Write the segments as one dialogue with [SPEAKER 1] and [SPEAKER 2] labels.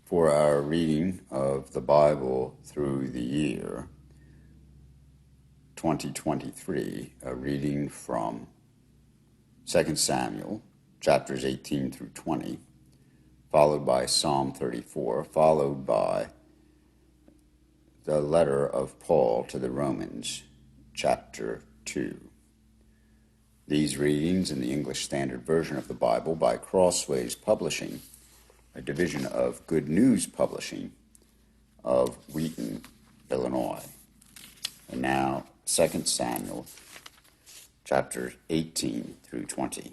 [SPEAKER 1] For our reading of the Bible through the year 2023, a reading from 2 Samuel, chapters 18 through 20, followed by Psalm 34, followed by the letter of Paul to the Romans, chapter 2. These readings in the English Standard Version of the Bible by Crossways Publishing, a division of Good News Publishing of Wheaton, Illinois. And now, 2 Samuel, chapters 18 through 20.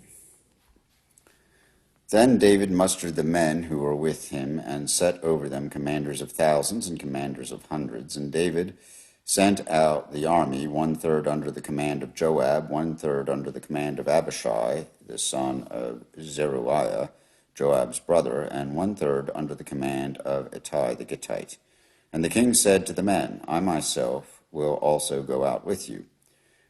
[SPEAKER 1] Then David mustered the men who were with him and set over them commanders of thousands and commanders of hundreds. And David sent out the army, 1/3 under the command of Joab, 1/3 under the command of Abishai, the son of Zeruiah, Joab's brother, and 1/3 under the command of Ittai the Gittite. And the king said to the men, I myself will also go out with you.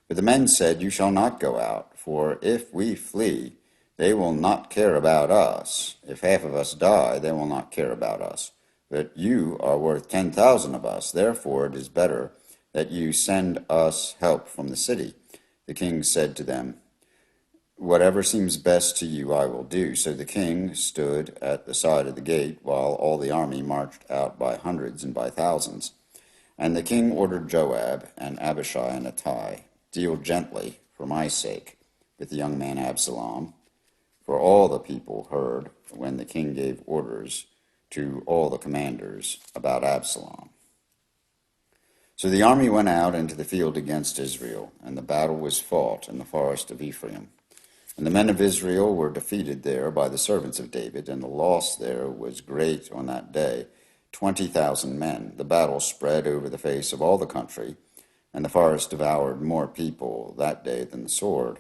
[SPEAKER 1] But the men said, You shall not go out, for if we flee, they will not care about us. If half of us die, they will not care about us. But you are worth 10,000 of us. Therefore it is better that you send us help from the city. The king said to them, Whatever seems best to you I will do. So the king stood at the side of the gate, while all the army marched out by hundreds and by thousands. And the king ordered Joab and Abishai and Ittai, Deal gently, for my sake, with the young man Absalom. For all the people heard when the king gave orders to all the commanders about Absalom. So the army went out into the field against Israel, and the battle was fought in the forest of Ephraim. And the men of Israel were defeated there by the servants of David, and the loss there was great on that day, 20,000 men. The battle spread over the face of all the country, and the forest devoured more people that day than the sword.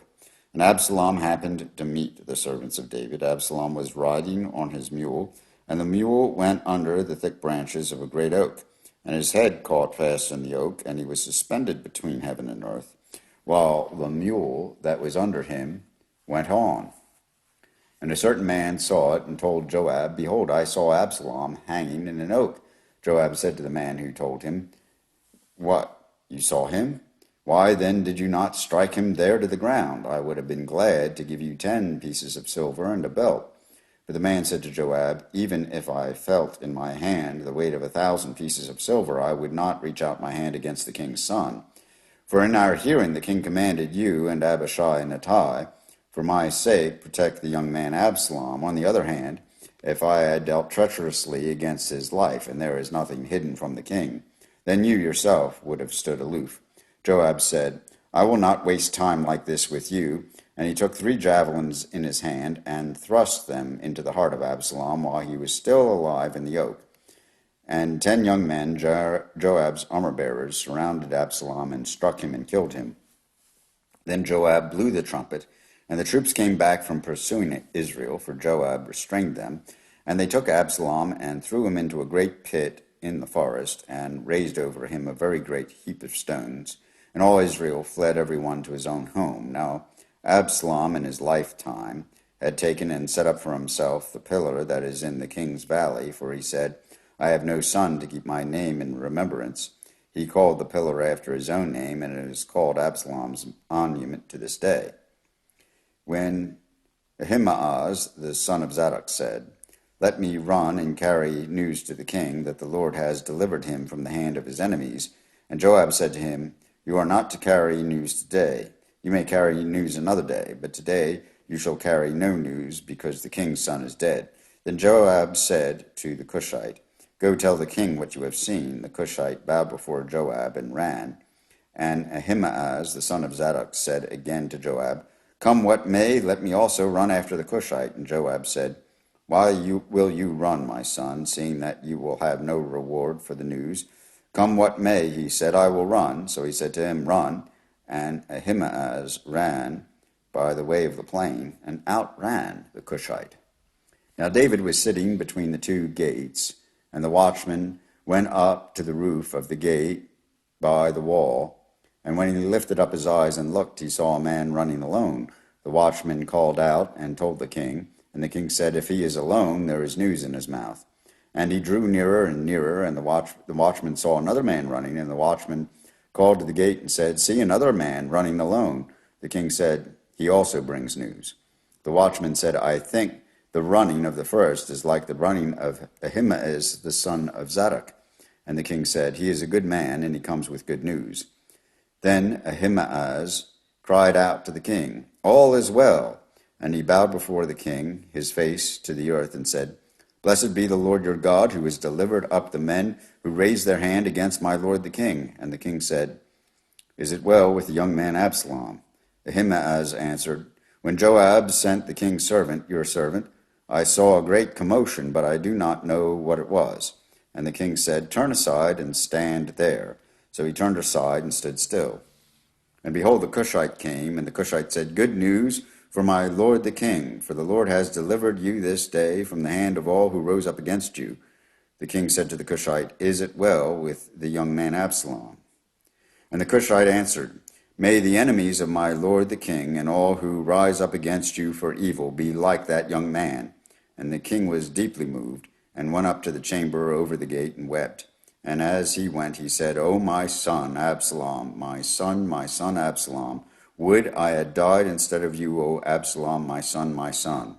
[SPEAKER 1] And Absalom happened to meet the servants of David. Absalom was riding on his mule, and the mule went under the thick branches of a great oak, and his head caught fast in the oak, and he was suspended between heaven and earth, while the mule that was under him went on. And a certain man saw it and told Joab, Behold, I saw Absalom hanging in an oak. Joab said to the man who told him, What, you saw him? Why then did you not strike him there to the ground? I would have been glad to give you 10 pieces of silver and a belt. But the man said to Joab, Even if I felt in my hand the weight of 1,000 pieces of silver, I would not reach out my hand against the king's son. For in our hearing the king commanded you and Abishai and Ittai, for my sake, protect the young man Absalom. On the other hand, if I had dealt treacherously against his life, and there is nothing hidden from the king, then you yourself would have stood aloof. Joab said, I will not waste time like this with you. And he took 3 javelins in his hand and thrust them into the heart of Absalom while he was still alive in the oak. And 10 young men, Joab's armor-bearers, surrounded Absalom and struck him and killed him. Then Joab blew the trumpet, and the troops came back from pursuing Israel, for Joab restrained them. And they took Absalom and threw him into a great pit in the forest, and raised over him a very great heap of stones. And all Israel fled every one to his own home. Now Absalom in his lifetime had taken and set up for himself the pillar that is in the king's valley, for he said, I have no son to keep my name in remembrance. He called the pillar after his own name, and it is called Absalom's monument to this day. When Ahimaaz, the son of Zadok, said, Let me run and carry news to the king that the Lord has delivered him from the hand of his enemies. And Joab said to him, You are not to carry news today. You may carry news another day, but today you shall carry no news, because the king's son is dead. Then Joab said to the Cushite, Go tell the king what you have seen. The Cushite bowed before Joab and ran. And Ahimaaz, the son of Zadok, said again to Joab, Come what may, let me also run after the Cushite. And Joab said, Why will you run, my son, seeing that you will have no reward for the news? Come what may, he said, I will run. So he said to him, Run. And Ahimaaz ran by the way of the plain, and outran the Cushite. Now David was sitting between the 2 gates, and the watchman went up to the roof of the gate by the wall. And when he lifted up his eyes and looked, he saw a man running alone. The watchman called out and told the king, and the king said, If he is alone, there is news in his mouth. And he drew nearer and nearer, and the watchman saw another man running, and the watchman called to the gate and said, "See, another man running alone." The king said, "He also brings news." The watchman said, "I think the running of the first is like the running of Ahimaaz, the son of Zadok." And the king said, "He is a good man, and he comes with good news." Then Ahimaaz cried out to the king, "All is well." And he bowed before the king, his face to the earth, and said, "Blessed be the Lord your God, who has delivered up the men who raised their hand against my lord the king." And the king said, "Is it well with the young man Absalom?" Ahimaaz answered, "When Joab sent the king's servant, your servant, I saw a great commotion, but I do not know what it was." And the king said, "Turn aside and stand there." So he turned aside and stood still. And behold, the Cushite came, and the Cushite said, "Good news for my lord the king, for the Lord has delivered you this day from the hand of all who rose up against you." The king said to the Cushite, "Is it well with the young man Absalom?" And the Cushite answered, "May the enemies of my lord the king and all who rise up against you for evil be like that young man." And the king was deeply moved, and went up to the chamber over the gate and wept. And as he went, he said, "O my son Absalom, my son Absalom, would I had died instead of you, O Absalom, my son, my son."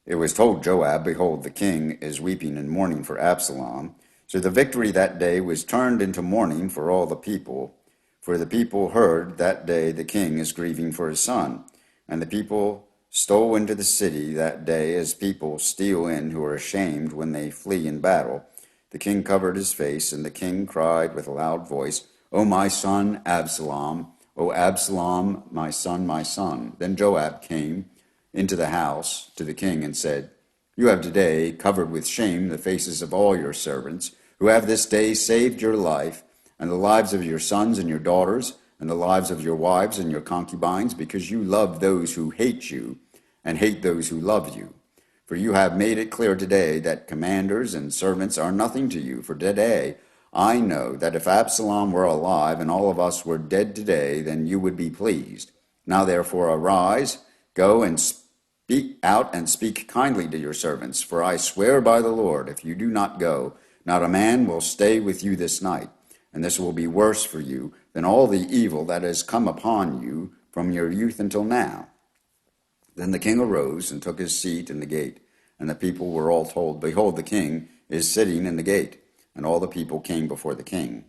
[SPEAKER 1] It was told Joab, "Behold, the king is weeping and mourning for Absalom." So the victory that day was turned into mourning for all the people. For the people heard that day the king is grieving for his son. And the people stole into the city that day as people steal in who are ashamed when they flee in battle. The king covered his face, and the king cried with a loud voice, "O my son Absalom, O Absalom, my son, my son." Then Joab came into the house to the king and said, "You have today covered with shame the faces of all your servants, who have this day saved your life, and the lives of your sons and your daughters, and the lives of your wives and your concubines, because you love those who hate you, and hate those who love you. For you have made it clear today that commanders and servants are nothing to you. For today I know that if Absalom were alive and all of us were dead today, then you would be pleased. Now therefore arise, go and speak out and speak kindly to your servants. For I swear by the Lord, if you do not go, not a man will stay with you this night. And this will be worse for you than all the evil that has come upon you from your youth until now." Then the king arose and took his seat in the gate. And the people were all told, "Behold, the king is sitting in the gate." And all the people came before the king.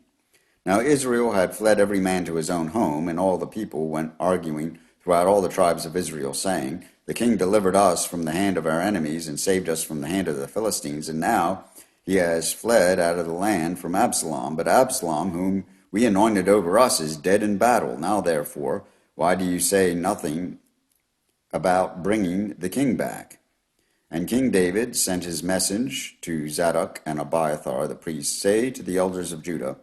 [SPEAKER 1] Now Israel had fled every man to his own home, and all the people went arguing throughout all the tribes of Israel, saying, "The king delivered us from the hand of our enemies, and saved us from the hand of the Philistines, and now he has fled out of the land from Absalom. But Absalom, whom we anointed over us, is dead in battle. Now therefore, why do you say nothing about bringing the king back?" And King David sent his message to Zadok and Abiathar the priests, "Say to the elders of Judah,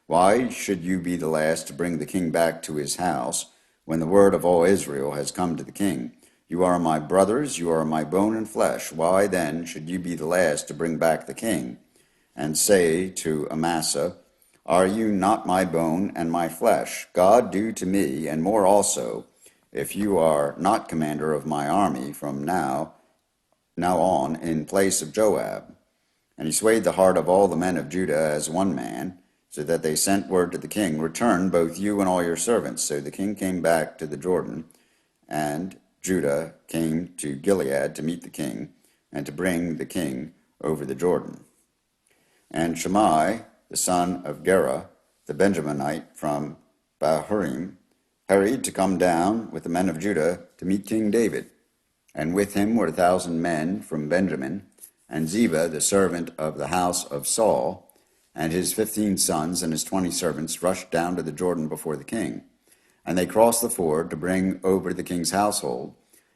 [SPEAKER 1] why should you be the last to bring the king back to his house, when the word of all Israel has come to the king? You are my brothers, you are my bone and flesh. Why then should you be the last to bring back the king? And say to Amasa, are you not my bone and my flesh? God do to me, and more also, if you are not commander of my army from now on in place of Joab." And he swayed the heart of all the men of Judah as one man, so that they sent word to the king, "Return, both you and all your servants." So the king came back to the Jordan, and Judah came to Gilead to meet the king, and to bring the king over the Jordan. And Shimei, the son of Gera, the Benjaminite from Bahurim, hurried to come down with the men of Judah to meet King David. And with him were 1,000 men from Benjamin, and Ziba, the servant of the house of Saul, and his 15 sons and his 20 servants rushed down to the Jordan before the king. And they crossed the ford to bring over the king's household,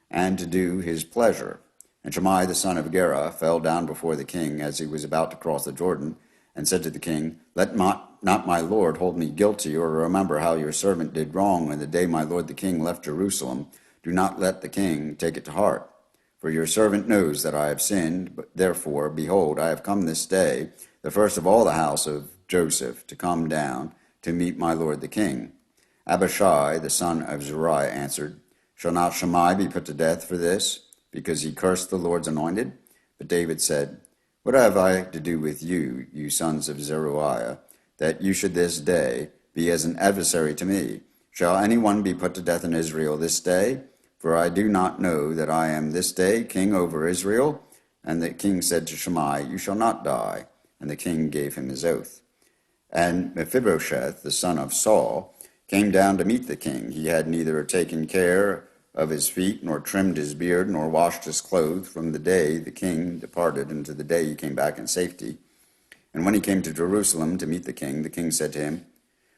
[SPEAKER 1] and to do his pleasure. And Shimei the son of Gera fell down before the king as he was about to cross the Jordan, and said to the king, "Let not my lord hold me guilty, or remember how your servant did wrong when the day my lord the king left Jerusalem. Do not let the king take it to heart. For your servant knows that I have sinned. But therefore, behold, I have come this day, the first of all the house of Joseph, to come down to meet my lord the king." Abishai the son of Zeruiah answered, "Shall not Shimei be put to death for this, because he cursed the Lord's anointed?" But David said, What have I to do with you, you sons of Zeruiah, that you should this day be as an adversary to me? Shall anyone be put to death in Israel this day? For I do not know that I am this day king over Israel. And the king said to Shimei, You shall not die. And the king gave him his oath. And Mephibosheth, the son of Saul, came down to meet the king. He had neither taken care of his feet, nor trimmed his beard, nor washed his clothes from the day the king departed unto the day he came back in safety. And when he came to Jerusalem to meet the king said to him,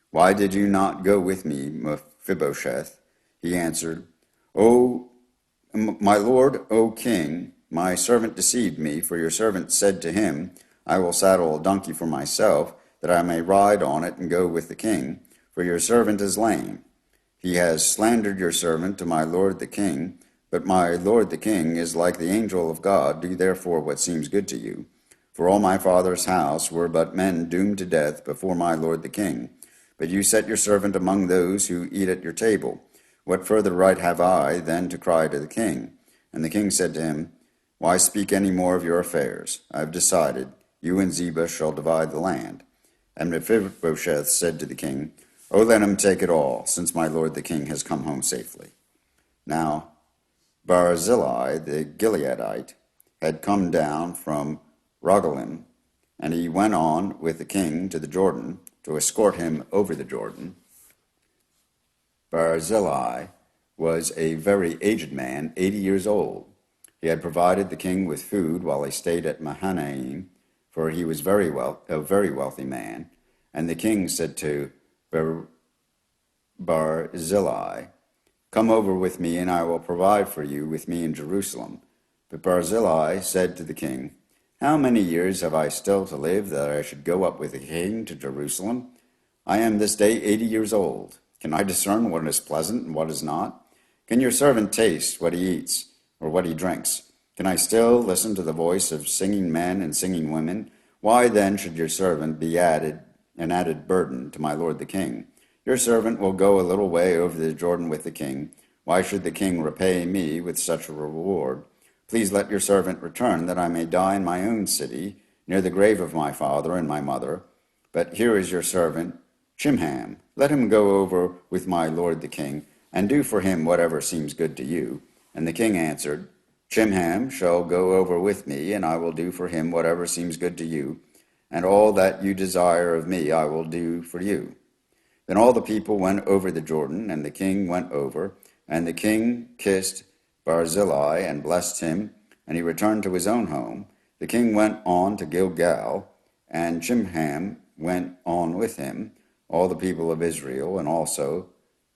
[SPEAKER 1] Why did you not go with me, Mephibosheth? He answered, O my lord, O king, my servant deceived me, for your servant said to him, I will saddle a donkey for myself, that I may ride on it and go with the king, for your servant is lame. He has slandered your servant to my lord the king, but my lord the king is like the angel of God. Do therefore what seems good to you. For all my father's house were but men doomed to death before my lord the king. But you set your servant among those who eat at your table. What further right have I than to cry to the king? And the king said to him, Why speak any more of your affairs? I have decided, you and Ziba shall divide the land. And Mephibosheth said to the king, O let him take it all, since my lord the king has come home safely. Now Barzillai the Gileadite had come down from Rogelim, and he went on with the king to the Jordan to escort him over the Jordan. Barzillai was a very aged man, 80 years old. He had provided the king with food while he stayed at Mahanaim, for he was a very wealthy man. And the king said to Barzillai, Come over with me, and I will provide for you with me in Jerusalem. But Barzillai said to the king, How many years have I still to live, that I should go up with the king to Jerusalem? I am this day 80 years old. Can I discern what is pleasant and what is not? Can your servant taste what he eats, or what he drinks? Can I still listen to the voice of singing men and singing women? Why then should your servant be an added burden to my lord the king? Your servant will go a little way over the Jordan with the king. Why should the king repay me with such a reward? Please let your servant return, that I may die in my own city, near the grave of my father and my mother. But here is your servant, Chimham. Let him go over with my lord the king, and do for him whatever seems good to you. And the king answered, Chimham shall go over with me, and I will do for him whatever seems good to you, and all that you desire of me I will do for you. Then all the people went over the Jordan, and the king went over, and the king kissed Barzillai and blessed him, and he returned to his own home. The king went on to Gilgal, and Chimham went on with him. All the people of Israel, and also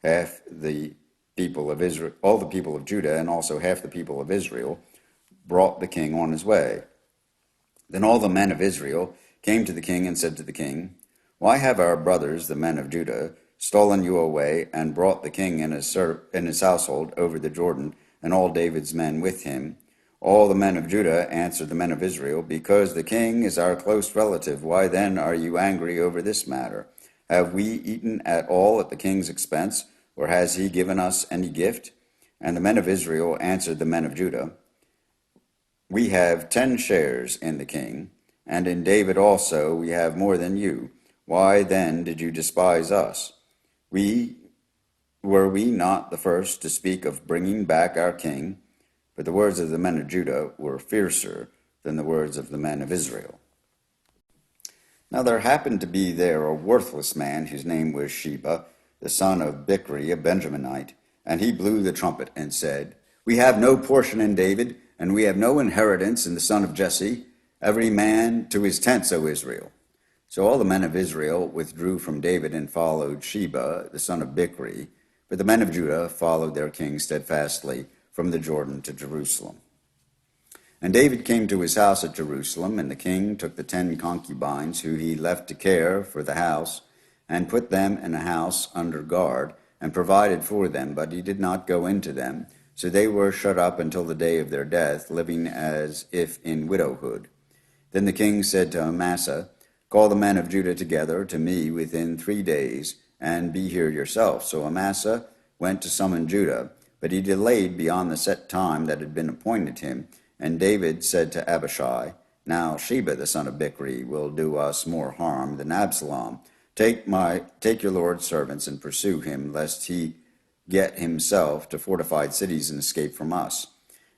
[SPEAKER 1] half the people of Israel, all the people of Judah, and also half the people of Israel, brought the king on his way. Then all the men of Israel came to the king and said to the king, Why have our brothers, the men of Judah, stolen you away and brought the king and his household over the Jordan, and all David's men with him? All the men of Judah answered the men of Israel, Because the king is our close relative. Why then are you angry over this matter? Have we eaten at all at the king's expense, or has he given us any gift? And the men of Israel answered the men of Judah, We have 10 shares in the king, and in David also we have more than you. Why then did you despise us? Were we not the first to speak of bringing back our king? But the words of the men of Judah were fiercer than the words of the men of Israel. Now there happened to be there a worthless man whose name was Sheba, the son of Bichri, a Benjaminite, and he blew the trumpet and said, We have no portion in David, and we have no inheritance in the son of Jesse, every man to his tents, O Israel. So all the men of Israel withdrew from David and followed Sheba, the son of Bichri, but the men of Judah followed their king steadfastly from the Jordan to Jerusalem. And David came to his house at Jerusalem, and the king took the 10 concubines who he left to care for the house, and put them in a house under guard, and provided for them, but he did not go into them. So they were shut up until the day of their death, living as if in widowhood. Then the king said to Amasa, Call the men of Judah together to me within 3 days, and be here yourself. So Amasa went to summon Judah, but he delayed beyond the set time that had been appointed him. And David said to Abishai, Now Sheba the son of Bichri will do us more harm than Absalom. Take your Lord's servants and pursue him, lest he get himself to fortified cities and escape from us.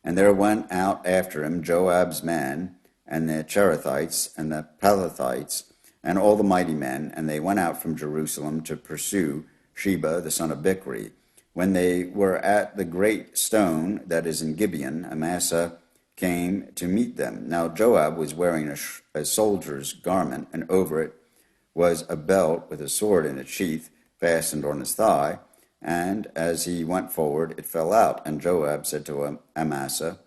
[SPEAKER 1] And there went out after him Joab's men, and the Cherethites, and the Pelethites, and all the mighty men, and they went out from Jerusalem to pursue Sheba the son of Bichri. When they were at the great stone that is in Gibeon, Amasa came to meet them. Now Joab was wearing a soldier's garment, and over it was a belt with a sword in its sheath fastened on his thigh. And as he went forward, it fell out. And Joab said to Amasa,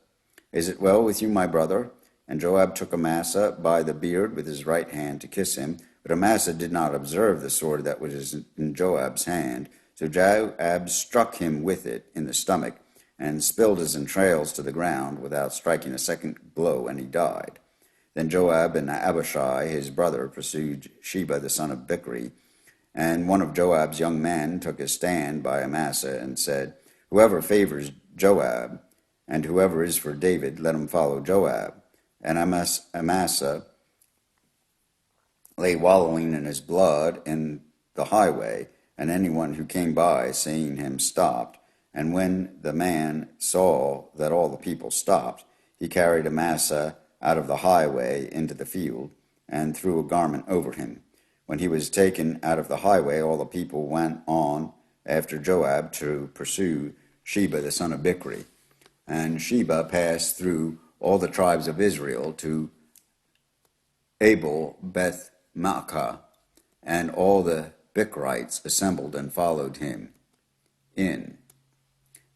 [SPEAKER 1] "Is it well with you, my brother?" And Joab took Amasa by the beard with his right hand to kiss him. But Amasa did not observe the sword that was in Joab's hand. So Joab struck him with it in the stomach, and spilled his entrails to the ground without striking a second blow, and he died. Then Joab and Abishai, his brother, pursued Sheba the son of Bichri. And one of Joab's young men took his stand by Amasa and said, "Whoever favors Joab, and whoever is for David, let him follow Joab." And Amasa lay wallowing in his blood in the highway, and anyone who came by, seeing him, stopped. And when the man saw that all the people stopped, he carried Amasa out of the highway into the field, and threw a garment over him. When he was taken out of the highway, all the people went on after Joab to pursue Sheba the son of Bichri. And Sheba passed through all the tribes of Israel to Abel Beth Maacah, and all the Bichrites assembled and followed him in.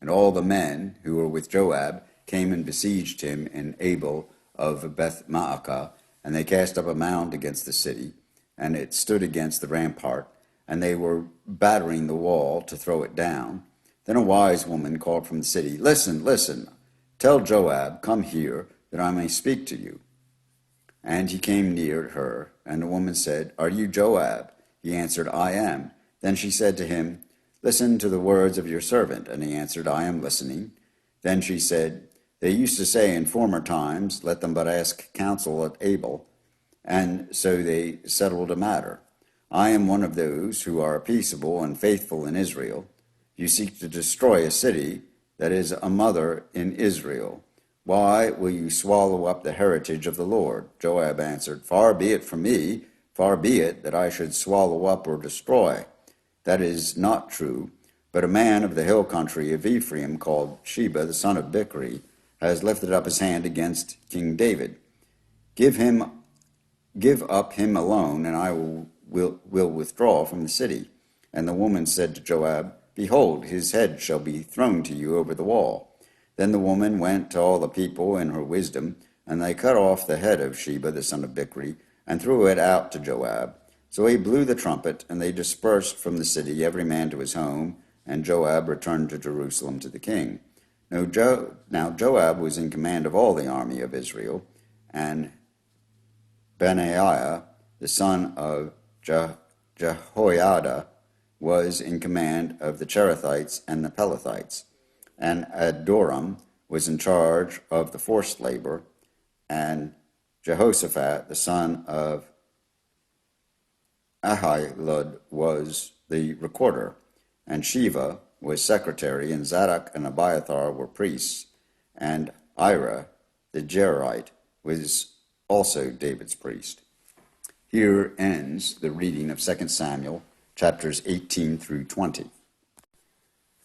[SPEAKER 1] And all the men who were with Joab came and besieged him in Abel of Beth Maacah, and they cast up a mound against the city, and it stood against the rampart, and they were battering the wall to throw it down. Then a wise woman called from the city, "Listen, listen, tell Joab, come here, that I may speak to you." And he came near her, and the woman said, "Are you Joab?" He answered, "I am." Then she said to him, "Listen to the words of your servant." And he answered, "I am listening." Then she said, "They used to say in former times, 'Let them but ask counsel at Abel.' And so they settled a matter. I am one of those who are peaceable and faithful in Israel. You seek to destroy a city that is a mother in Israel. Why will you swallow up the heritage of the Lord?" Joab answered, "Far be it from me, far be it that I should swallow up or destroy. That is not true. But a man of the hill country of Ephraim, called Sheba the son of Bichri, has lifted up his hand against King David. Give up him alone, and I will withdraw from the city." And the woman said to Joab, "Behold, his head shall be thrown to you over the wall." Then the woman went to all the people in her wisdom, and they cut off the head of Sheba the son of Bichri, and threw it out to Joab. So he blew the trumpet, and they dispersed from the city, every man to his home, and Joab returned to Jerusalem to the king. Now Joab was in command of all the army of Israel, and Benaiah, the son of Jehoiada, was in command of the Cherethites and the Pelethites, and Adoram was in charge of the forced labor, and Jehoshaphat, the son of Ahilud, was the recorder, and Sheva was secretary, and Zadok and Abiathar were priests, and Ira the Jerite was also David's priest. Here ends the reading of 2 Samuel, chapters 18 through 20.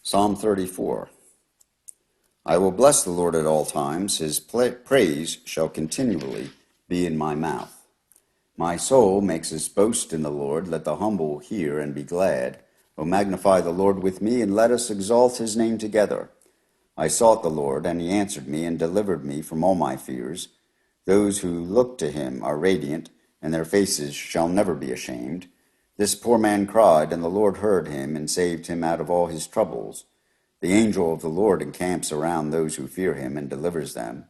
[SPEAKER 1] Psalm 34. I will bless the Lord at all times. His praise shall continually be in my mouth. My soul makes its boast in the Lord. Let the humble hear and be glad. O magnify the Lord with me, and let us exalt his name together. I sought the Lord, and he answered me and delivered me from all my fears. Those who look to him are radiant, and their faces shall never be ashamed. This poor man cried, and the Lord heard him and saved him out of all his troubles. The angel of the Lord encamps around those who fear him and delivers them.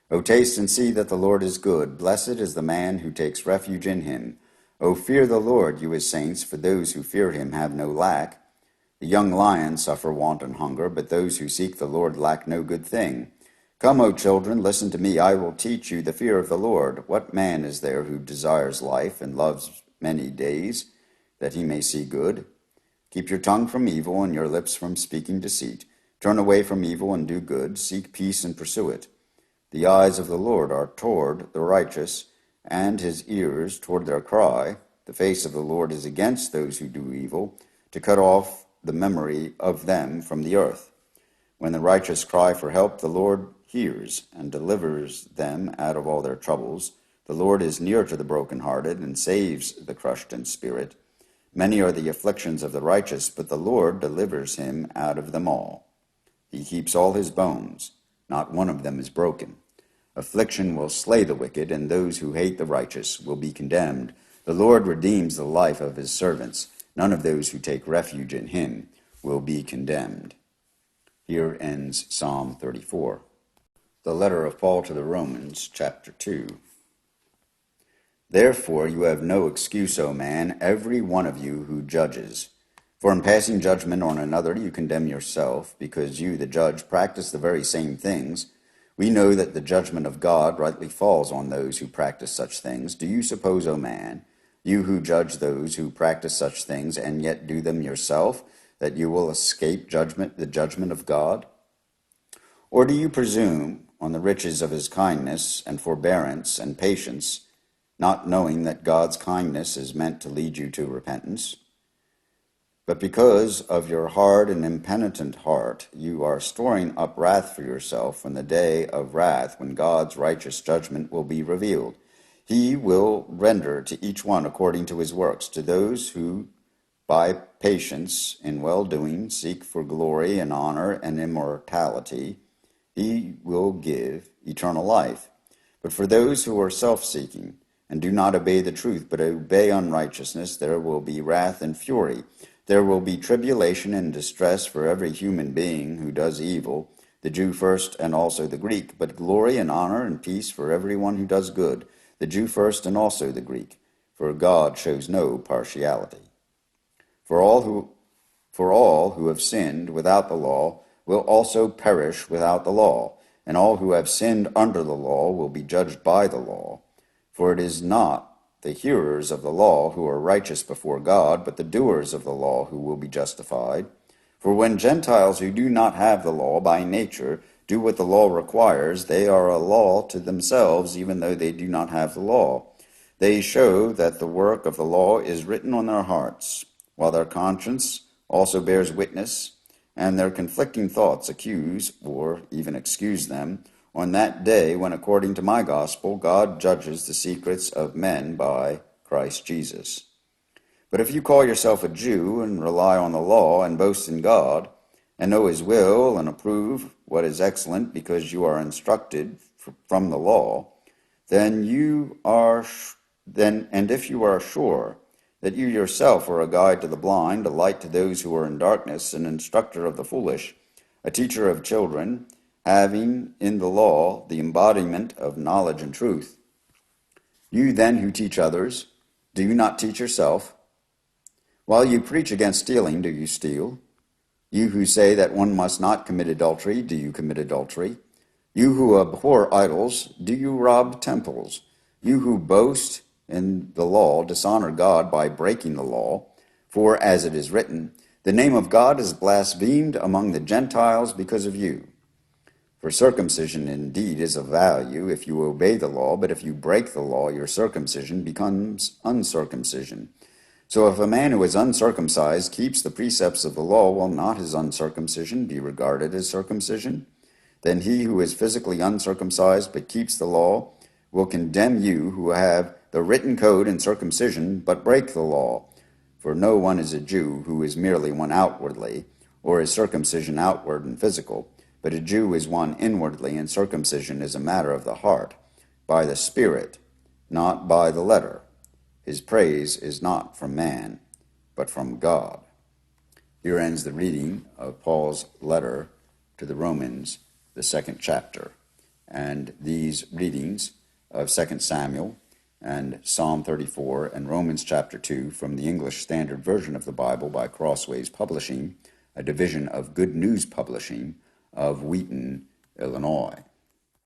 [SPEAKER 1] O taste and see that the Lord is good. Blessed is the man who takes refuge in him. O fear the Lord, you his saints, for those who fear him have no lack. The young lions suffer want and hunger, but those who seek the Lord lack no good thing. Come, O children, listen to me. I will teach you the fear of the Lord. What man is there who desires life and loves many days, that he may see good? Keep your tongue from evil and your lips from speaking deceit. Turn away from evil and do good. Seek peace and pursue it. The eyes of the Lord are toward the righteous, and his ears toward their cry. The face of the Lord is against those who do evil, to cut off the memory of them from the earth. When the righteous cry for help, the Lord hears and delivers them out of all their troubles. The Lord is near to the brokenhearted and saves the crushed in spirit. Many are the afflictions of the righteous, but the Lord delivers him out of them all. He keeps all his bones, not one of them is broken. Affliction will slay the wicked, and those who hate the righteous will be condemned. The Lord redeems the life of his servants. None of those who take refuge in him will be condemned. Here ends Psalm 34. The letter of Paul to the Romans, chapter 2. Therefore you have no excuse, O man, every one of you who judges. For in passing judgment on another you condemn yourself, because you, the judge, practice the very same things. We know that the judgment of God rightly falls on those who practice such things. Do you suppose, O man, you who judge those who practice such things and yet do them yourself, that you will escape the judgment of God? Or do you presume on the riches of his kindness and forbearance and patience, not knowing that God's kindness is meant to lead you to repentance? But because of your hard and impenitent heart, you are storing up wrath for yourself on the day of wrath, when God's righteous judgment will be revealed. He will render to each one according to his works. To those who, by patience in well-doing, seek for glory and honor and immortality, he will give eternal life. But for those who are self-seeking and do not obey the truth, but obey unrighteousness, there will be wrath and fury. There will be tribulation and distress for every human being who does evil, the Jew first and also the Greek, but glory and honor and peace for everyone who does good, the Jew first and also the Greek, for God shows no partiality. For all who have sinned without the law will also perish without the law, and all who have sinned under the law will be judged by the law. For it is not the hearers of the law who are righteous before God, but the doers of the law who will be justified. For when Gentiles who do not have the law by nature do what the law requires, they are a law to themselves, even though they do not have the law. They show that the work of the law is written on their hearts, while their conscience also bears witness, and their conflicting thoughts accuse or even excuse them on that day when, according to my gospel, God judges the secrets of men by Christ Jesus. But if you call yourself a Jew and rely on the law and boast in God, and know his will and approve what is excellent because you are instructed from the law, and if you are sure that you yourself are a guide to the blind, a light to those who are in darkness, an instructor of the foolish, a teacher of children, having in the law the embodiment of knowledge and truth. You then who teach others, do you not teach yourself? While you preach against stealing, do you steal? You who say that one must not commit adultery, do you commit adultery? You who abhor idols, do you rob temples? You who boast in the law dishonor God by breaking the law. For as it is written, the name of God is blasphemed among the Gentiles because of you. For circumcision indeed is of value if you obey the law, but if you break the law, your circumcision becomes uncircumcision. So if a man who is uncircumcised keeps the precepts of the law, will not his uncircumcision be regarded as circumcision? Then he who is physically uncircumcised but keeps the law will condemn you who have the written code in circumcision but break the law. For no one is a Jew who is merely one outwardly, or is circumcision outward and physical, but a Jew is one inwardly, and circumcision is a matter of the heart, by the Spirit, not by the letter. His praise is not from man, but from God. Here ends the reading of Paul's letter to the Romans, the second chapter. And these readings of 2 Samuel and Psalm 34 and Romans chapter 2 from the English Standard Version of the Bible by Crossways Publishing, a division of Good News Publishing of Wheaton, Illinois.